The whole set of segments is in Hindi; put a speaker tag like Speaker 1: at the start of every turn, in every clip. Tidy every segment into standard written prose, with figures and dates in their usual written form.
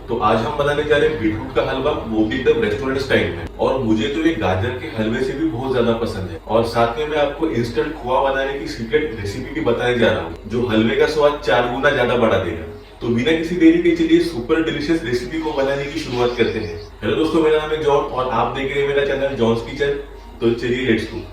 Speaker 1: तो आज हम बनाने जा रहे हैं बीटरूट का हलवा, वो भी एकदम रेस्टोरेंट स्टाइल में। और मुझे तो ये गाजर के हलवे से भी बहुत ज्यादा पसंद है। और साथ में मैं आपको इंस्टेंट खोआ बनाने की सीक्रेट रेसिपी भी बताने जा रहा हूँ, जो हलवे का स्वाद 4 गुना ज्यादा बढ़ा देगा। तो बिना किसी देरी के चलिए सुपर डिलीशियस रेसिपी को बनाने की शुरुआत करते हैं। हेलो दोस्तों, मेरा नाम है जॉन और आप देख रहे हैं मेरा चैनल जॉन्स किचन। तो चलिए लेट्स गो।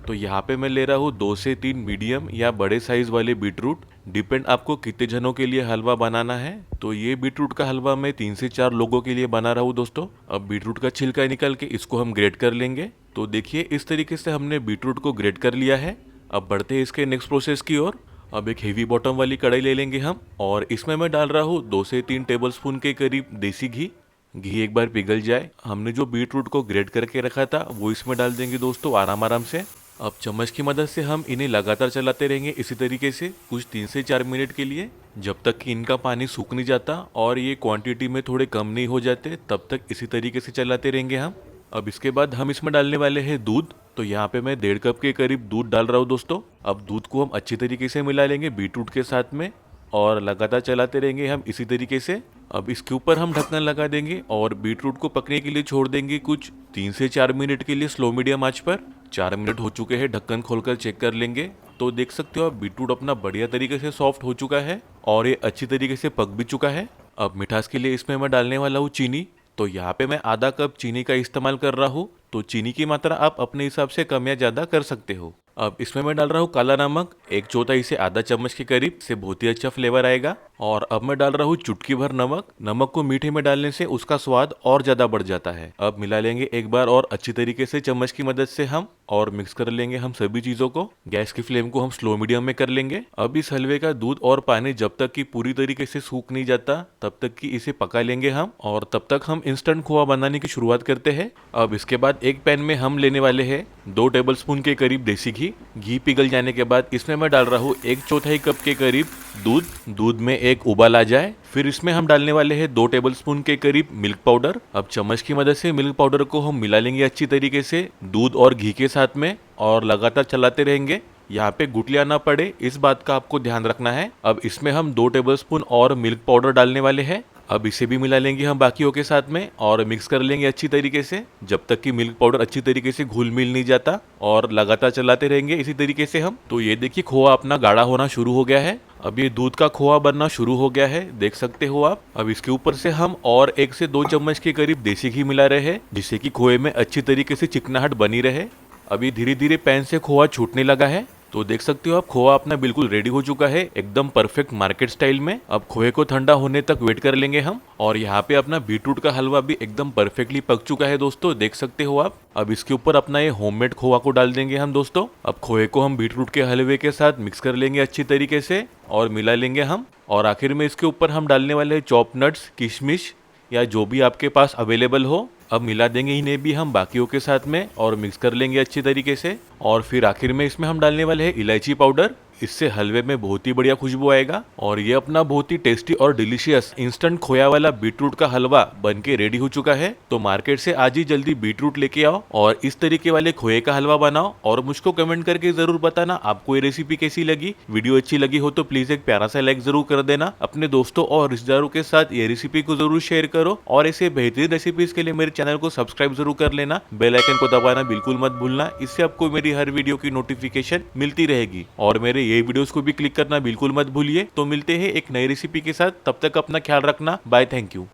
Speaker 2: तो यहाँ पे मैं ले रहा हूँ 2 से 3 मीडियम या बड़े साइज वाले बीटरूट। डिपेंड आपको कितने जनों के लिए हलवा बनाना है। तो ये बीटरूट का हलवा मैं 3 से 4 लोगों के लिए बना रहा हूँ दोस्तों। अब बीटरूट का छिलका निकाल के इसको हम ग्रेट कर लेंगे। तो देखिए इस तरीके से हमने बीटरूट को ग्रेट कर लिया है। अब बढ़ते हैं इसके नेक्स्ट प्रोसेस की ओर। अब एक हेवी बॉटम वाली कढ़ाई ले लेंगे हम और इसमें मैं डाल रहा हूँ 2 से 3 टेबल स्पून के करीब देसी घी। घी एक बार पिघल जाए, हमने जो बीटरूट को ग्रेट करके रखा था वो इसमें डाल देंगे दोस्तों आराम आराम से। अब चम्मच की मदद से हम इन्हें लगातार चलाते रहेंगे इसी तरीके से कुछ 3 से 4 मिनट के लिए, जब तक कि इनका पानी सूख नहीं जाता और ये क्वांटिटी में थोड़े कम नहीं हो जाते, तब तक इसी तरीके से चलाते रहेंगे हम। अब इसके बाद हम इसमें डालने वाले हैं दूध। तो यहाँ पे मैं 1.5 कप के करीब दूध डाल रहा हूँ दोस्तों। अब दूध को हम अच्छी तरीके से मिला लेंगे बीटरूट के साथ में और लगातार चलाते रहेंगे हम इसी तरीके से। अब इसके ऊपर हम ढक्कन लगा देंगे और बीटरूट को पकने के लिए छोड़ देंगे कुछ 3 से 4 मिनट के लिए स्लो मीडियम आंच पर। 4 मिनट हो चुके हैं, ढक्कन खोलकर चेक कर लेंगे। तो देख सकते हो आप बीटरूट अपना बढ़िया तरीके से सॉफ्ट हो चुका है और ये अच्छी तरीके से पक भी चुका है। अब मिठास के लिए इसमें मैं डालने वाला हूँ चीनी। तो यहाँ पे मैं आधा कप चीनी का इस्तेमाल कर रहा हूँ। तो चीनी की मात्रा आप अपने हिसाब से कम या ज़्यादा कर सकते हो। अब इसमें मैं डाल रहा हूँ काला नमक 1/4 से आधा चम्मच के करीब, से बहुत ही अच्छा फ्लेवर आएगा। और अब मैं डाल रहा हूँ चुटकी भर नमक। नमक को मीठे में डालने से उसका स्वाद और ज़्यादा बढ़ जाता है। अब मिला लेंगे एक बार और अच्छी तरीके से चम्मच की मदद से हम, और मिक्स कर लेंगे हम सभी चीज़ों को। गैस की फ्लेम को हम स्लो मीडियम में कर लेंगे। अब इस हलवे का दूध और पानी जब तक कि पूरी तरीके से सूख नहीं जाता तब तक कि इसे पका लेंगे हम, और तब तक हम इंस्टेंट खोआ बनाने की शुरुआत करते हैं। अब इसके बाद एक पैन में हम लेने वाले हैं 2 टेबल स्पून के करीब देसी घी। घी पिघल जाने के बाद इसमें मैं डाल रहा हूँ 1/4 कप के करीब दूध। दूध में एक उबाल आ जाए, फिर इसमें हम डालने वाले हैं 2 टेबल स्पून के करीब मिल्क पाउडर। अब चम्मच की मदद से मिल्क पाउडर को हम मिला लेंगे अच्छी तरीके से दूध और घी के साथ में और लगातार चलाते रहेंगे। यहाँ पे गुठलियां ना पड़े, इस बात का आपको ध्यान रखना है। अब इसमें हम 2 टेबल स्पून और मिल्क पाउडर डालने वाले हैं। अब इसे भी मिला लेंगे हम बाकियों के साथ में और मिक्स कर लेंगे अच्छी तरीके से, जब तक कि मिल्क पाउडर अच्छी तरीके से घुल मिल नहीं जाता, और लगातार चलाते रहेंगे इसी तरीके से हम। तो ये देखिए खोआ अपना गाढ़ा होना शुरू हो गया है। अब ये दूध का खोआ बनना शुरू हो गया है, देख सकते हो आप। अब इसके ऊपर से हम और 1 से 2 चम्मच के करीब देसी घी मिला रहे हैं, जिससे कि खोए में अच्छी तरीके से चिकनाहट बनी रहे। अभी धीरे धीरे पैन से खोआ छूटने लगा है। तो देख सकते हो आप खोआ अपना बिल्कुल रेडी हो चुका है, एकदम परफेक्ट मार्केट स्टाइल में। अब खोए को ठंडा होने तक वेट कर लेंगे हम। और यहाँ पे अपना बीटरूट का हलवा भी एकदम परफेक्टली पक चुका है दोस्तों, देख सकते हो आप। अब इसके ऊपर अपना ये होममेड खोआ को डाल देंगे हम दोस्तों। अब खोए को हम बीटरूट के हलवे के साथ मिक्स कर लेंगे अच्छी तरीके से और मिला लेंगे हम। और आखिर में इसके ऊपर हम डालने वाले हैं चॉप नट्स, किशमिश या जो भी आपके पास अवेलेबल हो। अब मिला देंगे इन्हें भी हम बाकियों के साथ में और मिक्स कर लेंगे अच्छी तरीके से। और फिर आखिर में इसमें हम डालने वाले हैं इलायची पाउडर। इससे हलवे में बहुत ही बढ़िया खुशबू आएगा। और ये अपना बहुत ही टेस्टी और डिलीशियस इंस्टेंट खोया वाला बीटरूट का हलवा बनके रेडी हो चुका है। तो मार्केट से आज ही जल्दी बीटरूट लेके आओ और इस तरीके वाले खोए का हलवा बनाओ, और मुझको कमेंट करके जरूर बताना आपको ये रेसिपी कैसी लगी। वीडियो अच्छी लगी हो तो प्लीज एक प्यारा सा लाइक जरूर कर देना। अपने दोस्तों और रिश्तेदारों के साथ ये रेसिपी को जरूर शेयर करो, और ऐसे बेहतरीन रेसिपीज के लिए मेरे चैनल को सब्सक्राइब जरूर कर लेना। बेल आइकन को दबाना बिल्कुल मत भूलना, इससे आपको मेरी हर वीडियो की नोटिफिकेशन मिलती रहेगी। और मेरे ये वीडियोस को भी क्लिक करना बिल्कुल मत भूलिए। तो मिलते हैं एक नई रेसिपी के साथ, तब तक अपना ख्याल रखना। Bye, thank you.